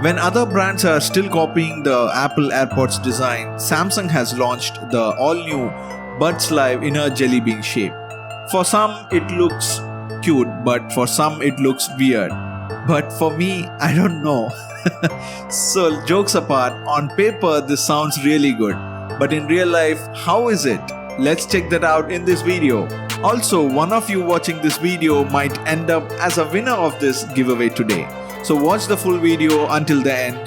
When other brands are still copying the Apple AirPods design, Samsung has launched the all-new Buds Live in a jelly bean shape. For some it looks cute, but for some it looks weird. But for me, I don't know. So jokes apart, on paper this sounds really good. But in real life, how is it? Let's check that out in this video. Also, one of you watching this video might end up as a winner of this giveaway today. So watch the full video until the end.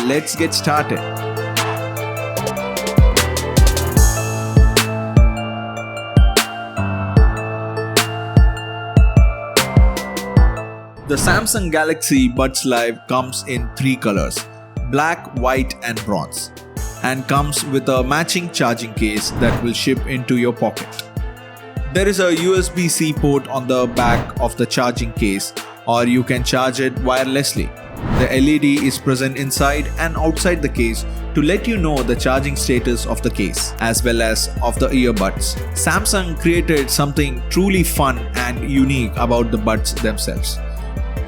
Let's get started. The Samsung Galaxy Buds Live comes in 3 colors: black, white and bronze, and comes with a matching charging case that will ship into your pocket. There is a USB-C port on the back of the charging case, or you can charge it wirelessly. The LED is present inside and outside the case to let you know the charging status of the case as well as of the earbuds. Samsung created something truly fun and unique about the buds themselves.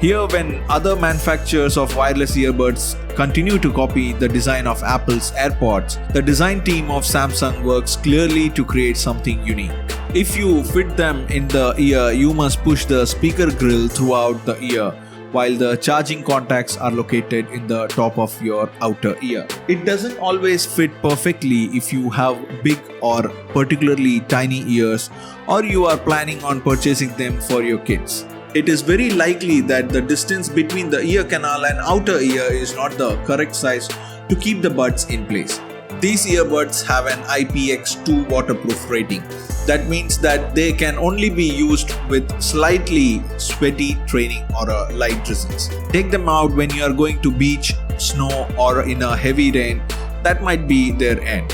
Here, when other manufacturers of wireless earbuds continue to copy the design of Apple's AirPods, the design team of Samsung works clearly to create something unique. If you fit them in the ear, you must push the speaker grill throughout the ear, while the charging contacts are located in the top of your outer ear. It doesn't always fit perfectly if you have big or particularly tiny ears, or you are planning on purchasing them for your kids. It is very likely that the distance between the ear canal and outer ear is not the correct size to keep the buds in place. These earbuds have an IPX2 waterproof rating. That means that they can only be used with slightly sweaty training or a light drizzles. Take them out when you are going to beach, snow or in a heavy rain. That might be their end.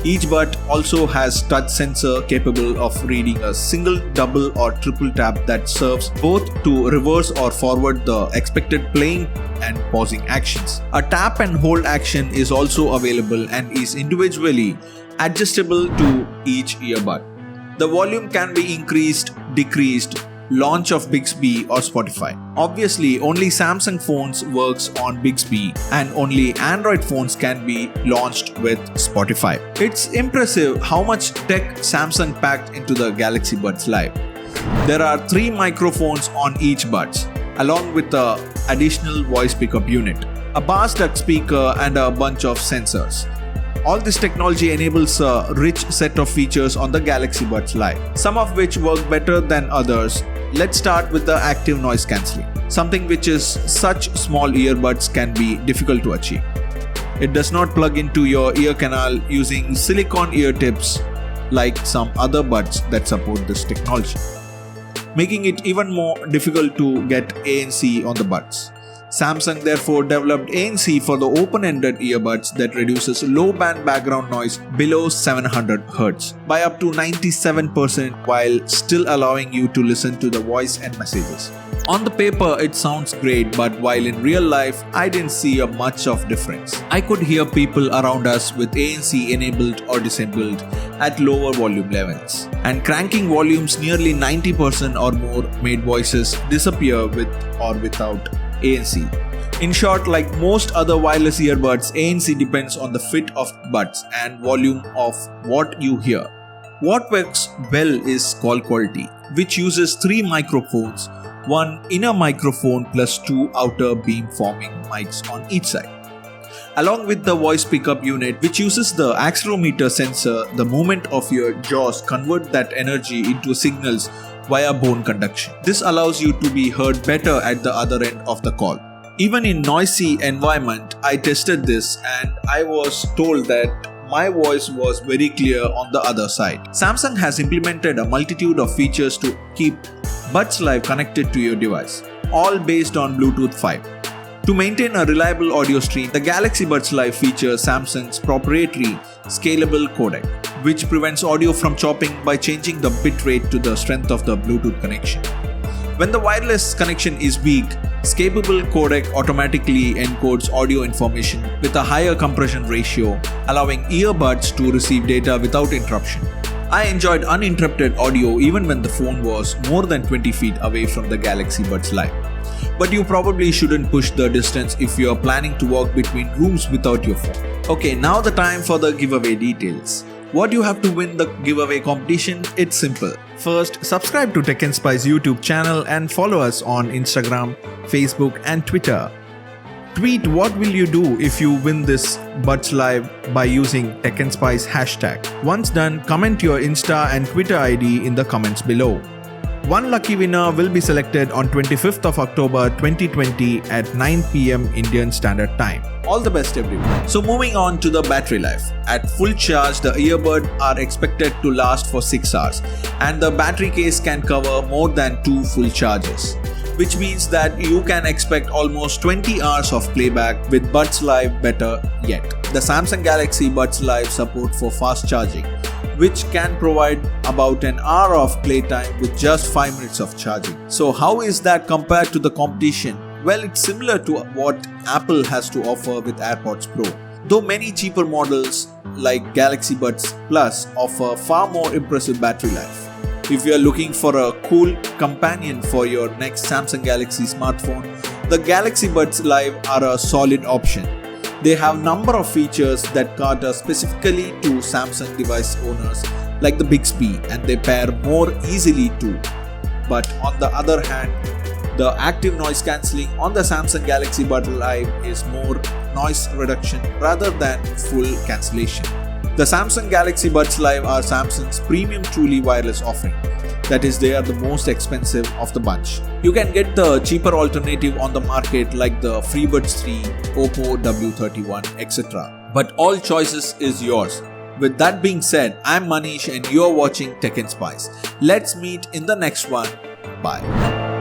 Each bud also has touch sensor capable of reading a single, double or triple tap that serves both to reverse or forward the expected playing and pausing actions. A tap and hold action is also available and is individually adjustable to each earbud. The volume can be increased, decreased, launch of Bixby or Spotify. Obviously, only Samsung phones works on Bixby and only Android phones can be launched with Spotify. It's impressive how much tech Samsung packed into the Galaxy Buds Live. There are 3 microphones on each buds, along with the additional voice pickup unit, a bass duct speaker and a bunch of sensors. All this technology enables a rich set of features on the Galaxy Buds Live, some of which work better than others. Let's start with the active noise cancelling, something which is such small earbuds can be difficult to achieve. It does not plug into your ear canal using silicone ear tips like some other buds that support this technology, making it even more difficult to get ANC on the buds. Samsung therefore developed ANC for the open-ended earbuds that reduces low-band background noise below 700 Hz by up to 97% while still allowing you to listen to the voice and messages. On the paper it sounds great, but while in real life I didn't see much of difference. I could hear people around us with ANC enabled or disabled at lower volume levels, and cranking volumes nearly 90% or more made voices disappear with or without ANC. In short, like most other wireless earbuds, ANC depends on the fit of buds and volume of what you hear. What works well is call quality, which uses 3 microphones, 1 inner microphone plus 2 outer beam forming mics on each side, along with the voice pickup unit, which uses the accelerometer sensor. The movement of your jaws convert that energy into signals via bone conduction. This allows you to be heard better at the other end of the call. Even in noisy environment, I tested this and I was told that my voice was very clear on the other side. Samsung has implemented a multitude of features to keep Buds Live connected to your device, all based on Bluetooth 5. To maintain a reliable audio stream, the Galaxy Buds Live features Samsung's proprietary scalable codec, which prevents audio from chopping by changing the bitrate to the strength of the Bluetooth connection. When the wireless connection is weak, scalable codec automatically encodes audio information with a higher compression ratio, allowing earbuds to receive data without interruption. I enjoyed uninterrupted audio even when the phone was more than 20 feet away from the Galaxy Buds Live. but you probably shouldn't push the distance if you're planning to walk between rooms without your phone. Okay, now the time for the giveaway details. What you have to win the giveaway competition? It's simple. First, subscribe to Tech and Spice YouTube channel and follow us on Instagram, Facebook and Twitter. Tweet what will you do if you win this Buds Live by using Tech and Spice hashtag. Once done, comment your Insta and Twitter ID in the comments below. One lucky winner will be selected on 25th of October 2020 at 9 PM Indian Standard Time. All the best everyone. So moving on to the battery life. At full charge, the earbuds are expected to last for 6 hours and the battery case can cover more than 2 full charges, which means that you can expect almost 20 hours of playback with Buds Live. Better yet, the Samsung Galaxy Buds Live support for fast charging, which can provide about an hour of playtime with just 5 minutes of charging. So how is that compared to the competition? Well, it's similar to what Apple has to offer with AirPods Pro, though many cheaper models like Galaxy Buds Plus offer far more impressive battery life. If you are looking for a cool companion for your next Samsung Galaxy smartphone, the Galaxy Buds Live are a solid option. They have number of features that cater specifically to Samsung device owners like the Bixby, and they pair more easily too. But on the other hand, the active noise cancelling on the Samsung Galaxy Buds Live is more noise reduction rather than full cancellation. The Samsung Galaxy Buds Live are Samsung's premium truly wireless offering. That is, they are the most expensive of the bunch. You can get the cheaper alternative on the market like the FreeBuds 3, Oppo W31, etc. But all choices is yours. With that being said, I'm Manish and you're watching Tech and Spice. Let's meet in the next one. Bye.